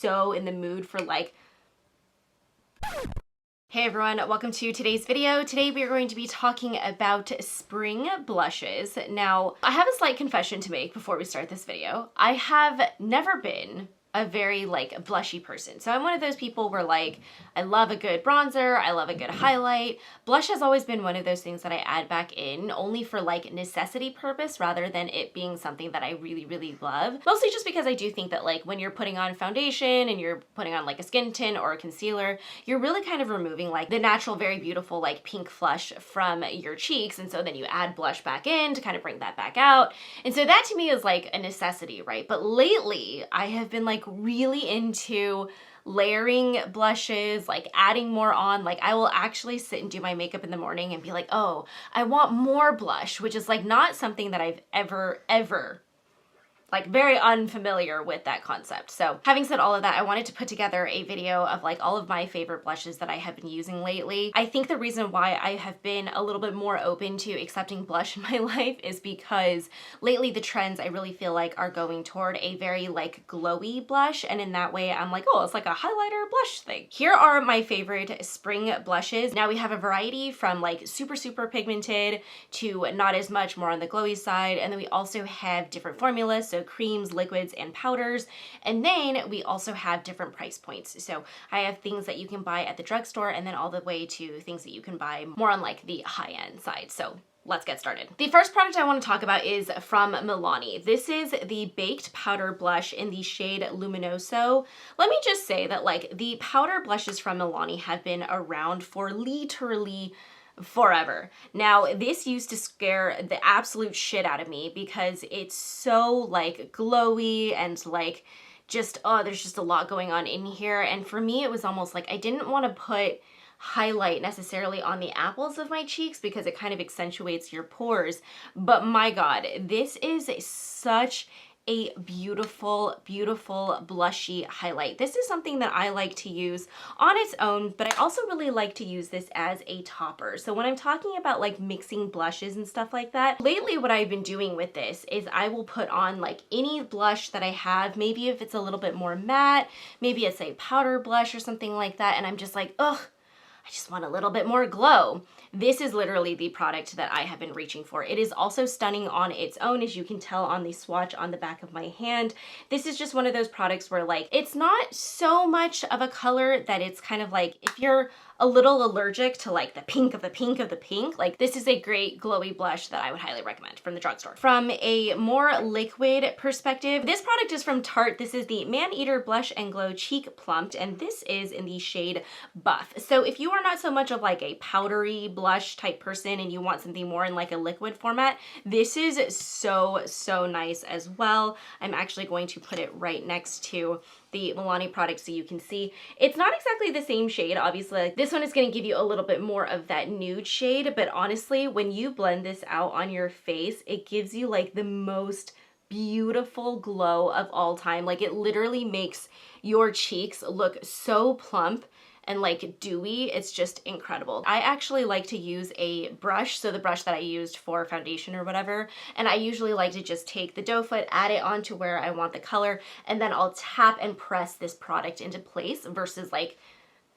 so in the mood for like... Hey everyone, welcome to today's video. Today we are going to be talking about spring blushes. Now, I have a slight confession to make before we start this video. I have never been a very like blushy person. So I'm one of those people where like, I love a good bronzer, I love a good highlight. Blush has always been one of those things that I add back in only for like necessity purpose rather than it being something that I really, really love. Mostly just because I do think that like when you're putting on foundation and you're putting on like a skin tint or a concealer, you're really kind of removing like the natural, very beautiful like pink flush from your cheeks. And so then you add blush back in to kind of bring that back out. And so that to me is like a necessity, right? But lately I have been like really into layering blushes, like adding more on. Like I will actually sit and do my makeup in the morning and be like, oh, I want more blush, which is like not something that I've ever like very unfamiliar with that concept. So having said all of that, I wanted to put together a video of like all of my favorite blushes that I have been using lately. I think the reason why I have been a little bit more open to accepting blush in my life is because lately the trends I really feel like are going toward a very like glowy blush. And in that way, I'm like, oh, it's like a highlighter blush thing. Here are my favorite spring blushes. Now we have a variety from like super, super pigmented to not as much, more on the glowy side. And then we also have different formulas. So creams, liquids, and powders. And then we also have different price points. So I have things that you can buy at the drugstore and then all the way to things that you can buy more on like the high-end side. So let's get started. The first product I want to talk about is from Milani. This is the Baked Powder Blush in the shade Luminoso. Let me just say that like the powder blushes from Milani have been around for literally forever. Now, this used to scare the absolute shit out of me because it's so like glowy and like just, oh, there's just a lot going on in here. And for me, it was almost like I didn't want to put highlight necessarily on the apples of my cheeks because it kind of accentuates your pores. But my God, this is such a beautiful, beautiful blushy highlight. This is something that I like to use on its own, but I also really like to use this as a topper. So when I'm talking about like mixing blushes and stuff like that, lately what I've been doing with this is I will put on like any blush that I have, maybe if it's a little bit more matte, maybe it's a powder blush or something like that, and I'm just like, ugh, I just want a little bit more glow. This is literally the product that I have been reaching for. It is also stunning on its own, as you can tell on the swatch on the back of my hand. This is just one of those products where like, it's not so much of a color that it's kind of like, if you're a little allergic to like the pink of the pink of the pink, like this is a great glowy blush that I would highly recommend from the drugstore. From a more liquid perspective, this product is from Tarte. This is the Maneater Blush and Glow Cheek Plumped, and this is in the shade Buff. So if you are not so much of like a powdery blush type person and you want something more in like a liquid format, this is so, so nice as well. I'm actually going to put it right next to the Milani product so you can see. It's not exactly the same shade, obviously. Like, this one is going to give you a little bit more of that nude shade, but honestly, when you blend this out on your face, it gives you like the most beautiful glow of all time. Like it literally makes your cheeks look so plump and like dewy. It's just incredible. I actually like to use a brush, so the brush that I used for foundation or whatever, and I usually like to just take the doe foot, add it onto where I want the color, and then I'll tap and press this product into place versus like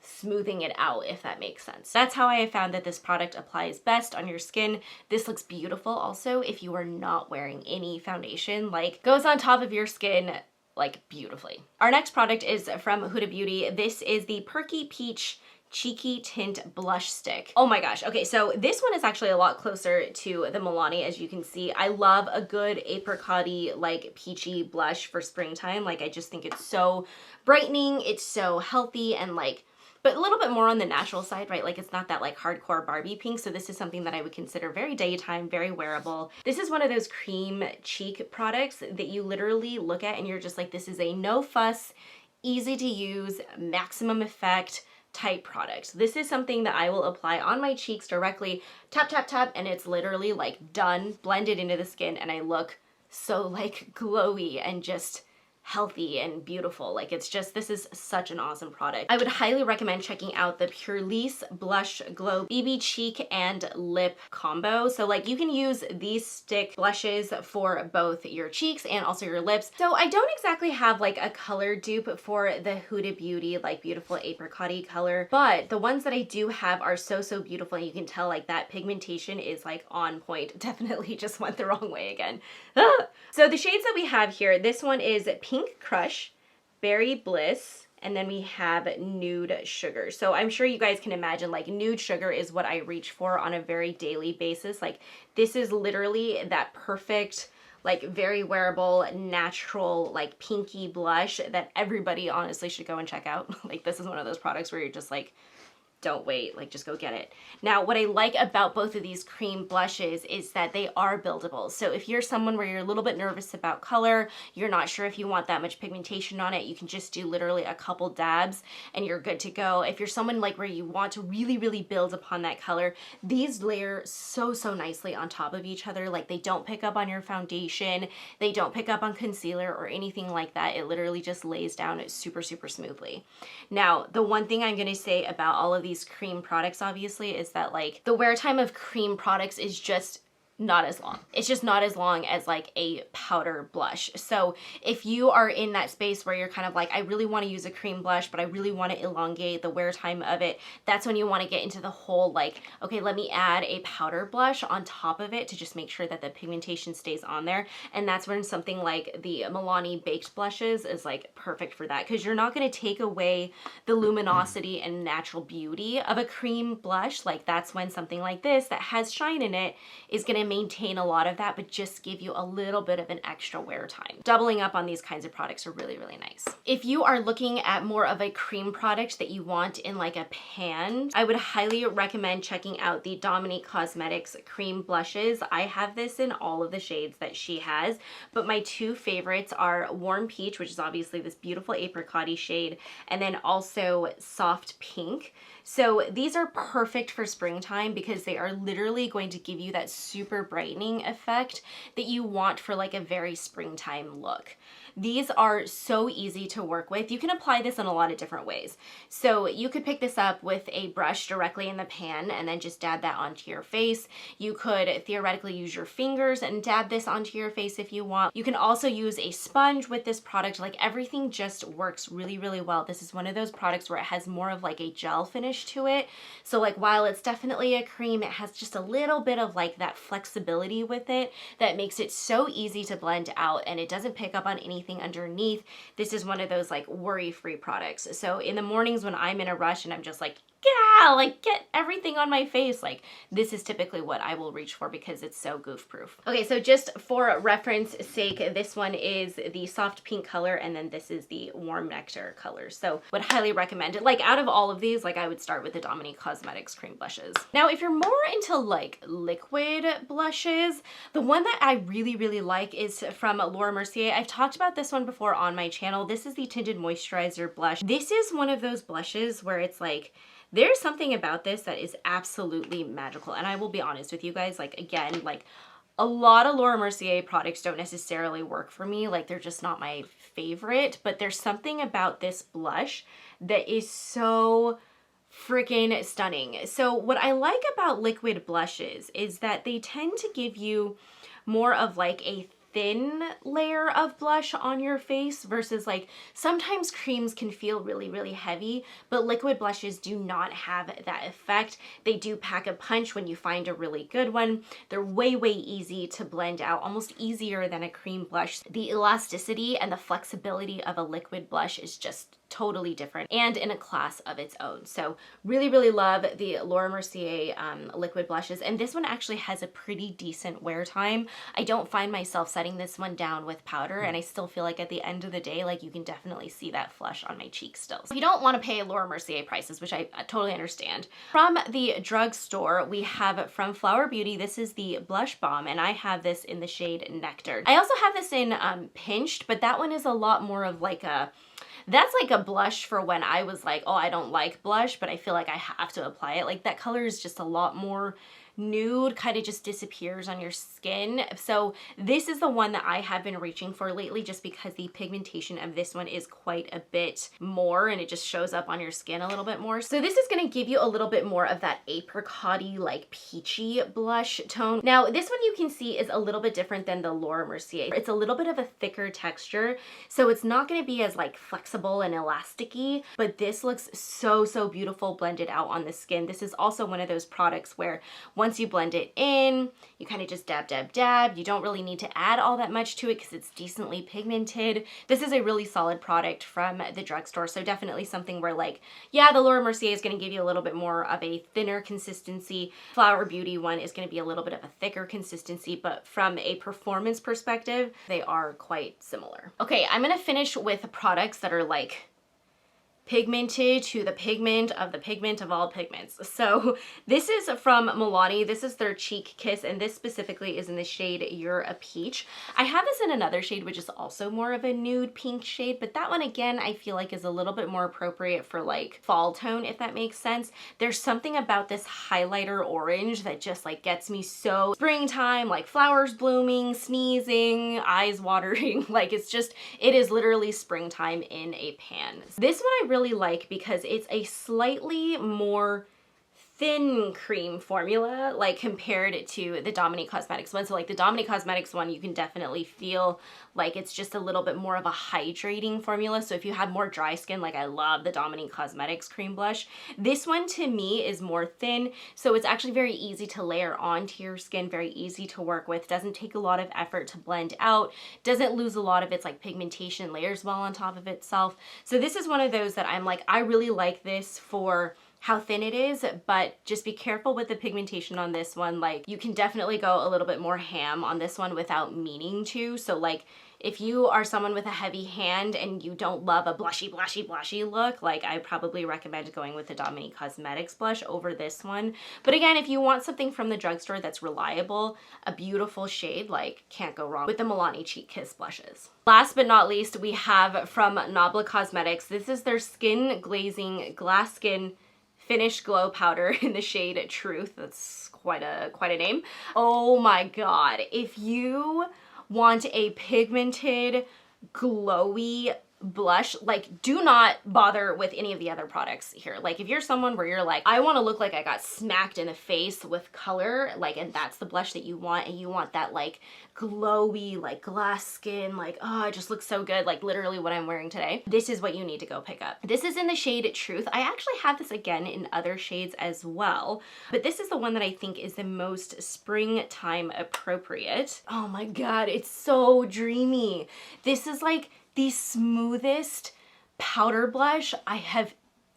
smoothing it out, if that makes sense. That's how I have found that this product applies best on your skin. This looks beautiful also if you are not wearing any foundation, like goes on top of your skin like beautifully. Our next product is from Huda Beauty. This is the Perky Peach Cheeky Tint Blush Stick. Oh my gosh. Okay, so this one is actually a lot closer to the Milani, as you can see. I love a good apricot-y, like peachy blush for springtime. Like I just think it's so brightening, it's so healthy, and like, but a little bit more on the natural side, right? Like it's not that like hardcore Barbie pink. So this is something that I would consider very daytime, very wearable. This is one of those cream cheek products that you literally look at and you're just like, this is a no fuss, easy to use, maximum effect type product. This is something that I will apply on my cheeks directly, tap, tap, tap, and it's literally like done, blended into the skin, and I look so like glowy and just healthy and beautiful. Like, it's just, this is such an awesome product. I would highly recommend checking out the Purlisse Blush Glow BB Cheek and Lip combo. So like, you can use these stick blushes for both your cheeks and also your lips. So I don't exactly have like a color dupe for the Huda Beauty, like beautiful apricot-y color, but the ones that I do have are so beautiful. And you can tell like that pigmentation is like on point. Definitely just went the wrong way again. So the shades that we have here, this one is Pink Crush, Berry Bliss, and then we have Nude Sugar. So I'm sure you guys can imagine, like, Nude Sugar is what I reach for on a very daily basis. Like, this is literally that perfect, like, very wearable, natural, like, pinky blush that everybody honestly should go and check out. Like, this is one of those products where you're just like, don't wait, like, just go get it. Now, what I like about both of these cream blushes is that they are buildable. So if you're someone where you're a little bit nervous about color, you're not sure if you want that much pigmentation on it, you can just do literally a couple dabs and you're good to go. If you're someone like where you want to really build upon that color, these layer so nicely on top of each other. Like, they don't pick up on your foundation, they don't pick up on concealer or anything like that. It literally just lays down super smoothly. Now, the one thing I'm gonna say about all of these cream products obviously is that like the wear time of cream products is just not as long. It's just not as long as like a powder blush. So if you are in that space where you're kind of like, I really want to use a cream blush, but I really want to elongate the wear time of it, that's when you want to get into the whole like, okay, let me add a powder blush on top of it to just make sure that the pigmentation stays on there. And that's when something like the Milani baked blushes is like perfect for that, because you're not going to take away the luminosity and natural beauty of a cream blush. Like, that's when something like this that has shine in it is going to maintain a lot of that, but just give you a little bit of an extra wear time. Doubling up on these kinds of products are really nice. If you are looking at more of a cream product that you want in like a pan, I would highly recommend checking out the Dominique Cosmetics cream blushes. I have this in all of the shades that she has, but my two favorites are Warm Peach, which is obviously this beautiful apricot-y shade, and then also Soft Pink. So these are perfect for springtime because they are literally going to give you that super brightening effect that you want for like a very springtime look. These are so easy to work with. You can apply this in a lot of different ways. So you could pick this up with a brush directly in the pan and then just dab that onto your face. You could theoretically use your fingers and dab this onto your face if you want. You can also use a sponge with this product. Like, everything just works really well. This is one of those products where it has more of like a gel finish to it. So like, while it's definitely a cream, it has just a little bit of like that flexibility with it that makes it so easy to blend out, and it doesn't pick up on anything underneath. This is one of those like worry-free products. So in the mornings when I'm in a rush and I'm just like, yeah, like get everything on my face, like this is typically what I will reach for because it's so goof proof. Okay, so just for reference sake, this one is the soft pink color and then this is the warm nectar color. So would highly recommend it. Like, out of all of these, like I would start with the Dominique Cosmetics cream blushes. Now, if you're more into like liquid blushes, the one that I really like is from Laura Mercier. I've talked about this one before on my channel. This is the Tinted Moisturizer blush. This is one of those blushes where it's like, there's something about this that is absolutely magical. And I will be honest with you guys, like, again, like a lot of Laura Mercier products don't necessarily work for me. Like, they're just not my favorite, but there's something about this blush that is so freaking stunning. So what I like about liquid blushes is that they tend to give you more of like a thin layer of blush on your face versus like sometimes creams can feel really heavy, but liquid blushes do not have that effect. They do pack a punch when you find a really good one. They're way easy to blend out, almost easier than a cream blush. The elasticity and the flexibility of a liquid blush is just totally different and in a class of its own. So really love the Laura Mercier liquid blushes, and this one actually has a pretty decent wear time. I don't find myself setting this one down with powder, and I still feel like at the end of the day, like you can definitely see that flush on my cheeks still. So if you don't want to pay Laura Mercier prices, which I totally understand, from the drugstore we have from Flower Beauty, this is the Blush Balm, and I have this in the shade Nectar. I also have this in Pinched, but that one is a lot more of like a, that's like a blush for when I was like, oh, I don't like blush, but I feel like I have to apply it. Like, that color is just a lot more nude kind of just disappears on your skin. So this is the one that I have been reaching for lately, just because the pigmentation of this one is quite a bit more and it just shows up on your skin a little bit more. So this is going to give you a little bit more of that apricot-y, like peachy blush tone. Now this one you can see is a little bit different than the Laura Mercier. It's a little bit of a thicker texture, so it's not going to be as like flexible and elasticy, but this looks so beautiful blended out on the skin. This is also one of those products where once you blend it in, you kind of just dab, dab, dab. You don't really need to add all that much to it because it's decently pigmented. This is a really solid product from the drugstore, so definitely something where like, yeah, the Laura Mercier is going to give you a little bit more of a thinner consistency. Flower Beauty one is going to be a little bit of a thicker consistency, but from a performance perspective, they are quite similar. Okay, I'm going to finish with products that are like pigmented to the pigment of all pigments. So this is from Milani. This is their Cheek Kiss, and this specifically is in the shade You're a Peach. I have this in another shade, which is also more of a nude pink shade, but that one again, I feel like is a little bit more appropriate for like fall tone, if that makes sense. There's something about this highlighter orange that just like gets me so springtime, like flowers blooming, sneezing, eyes watering. Like it is literally springtime in a pan. This one I really like because it's a slightly more thin cream formula, like compared to the Dominique Cosmetics one. So like the Dominique Cosmetics one, you can definitely feel like it's just a little bit more of a hydrating formula. So if you have more dry skin, like I love the Dominique Cosmetics cream blush. This one to me is more thin, so it's actually very easy to layer onto your skin, very easy to work with, doesn't take a lot of effort to blend out, doesn't lose a lot of its like pigmentation, layers well on top of itself. So this is one of those that I'm like, I really like this for how thin it is, but just be careful with the pigmentation on this one. Like you can definitely go a little bit more ham on this one without meaning to. So like if you are someone with a heavy hand and you don't love a blushy look, like I probably recommend going with the Dominique Cosmetics blush over this one. But again, if you want something from the drugstore that's reliable, a beautiful shade, like can't go wrong with the Milani Cheek Kiss blushes. Last but not least, we have from Nabla Cosmetics. This is their Skin Glazing Glass Skin Finish Glow Powder in the shade Truth. That's quite a name. Oh my god. If you want a pigmented, glowy blush, like do not bother with any of the other products here. Like if you're someone where you're like, I want to look like I got smacked in the face with color, like, and that's the blush that you want, and you want that like glowy, like glass skin, like, oh, it just looks so good, like literally what I'm wearing today, this is what you need to go pick up. This is in the shade Truth. I actually have this again in other shades as well, but this is the one that I think is the most springtime appropriate. Oh my god, it's so dreamy. This is like the smoothest powder blush I have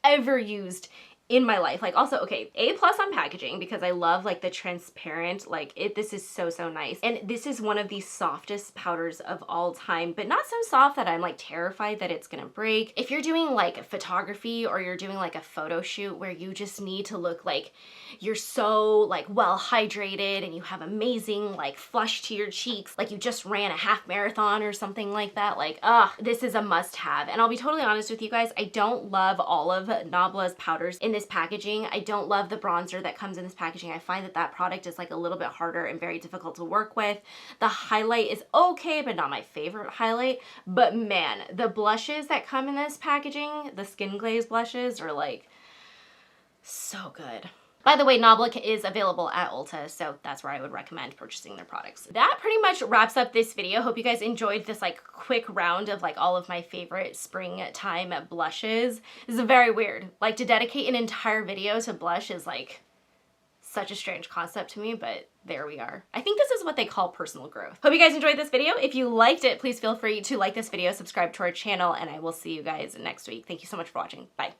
ever used in my life. Like also, okay, A+ on packaging because I love like the transparent, like this is so nice. And this is one of the softest powders of all time, but not so soft that I'm like terrified that it's gonna break. If you're doing like photography or you're doing like a photo shoot where you just need to look like you're so like well hydrated and you have amazing like flush to your cheeks, like you just ran a half marathon or something like that, like, this is a must have. And I'll be totally honest with you guys, I don't love all of Nabla's powders in this packaging. I don't love the bronzer that comes in this packaging. I find that product is like a little bit harder and very difficult to work with. The highlight is okay, but not my favorite highlight. But man, the blushes that come in this packaging, the Skin Glaze blushes, are like so good. By the way, Nabla is available at Ulta, so that's where I would recommend purchasing their products. That pretty much wraps up this video. Hope you guys enjoyed this like quick round of like all of my favorite springtime blushes. This is very weird. Like to dedicate an entire video to blush is like such a strange concept to me, but there we are. I think this is what they call personal growth. Hope you guys enjoyed this video. If you liked it, please feel free to like this video, subscribe to our channel, and I will see you guys next week. Thank you so much for watching. Bye.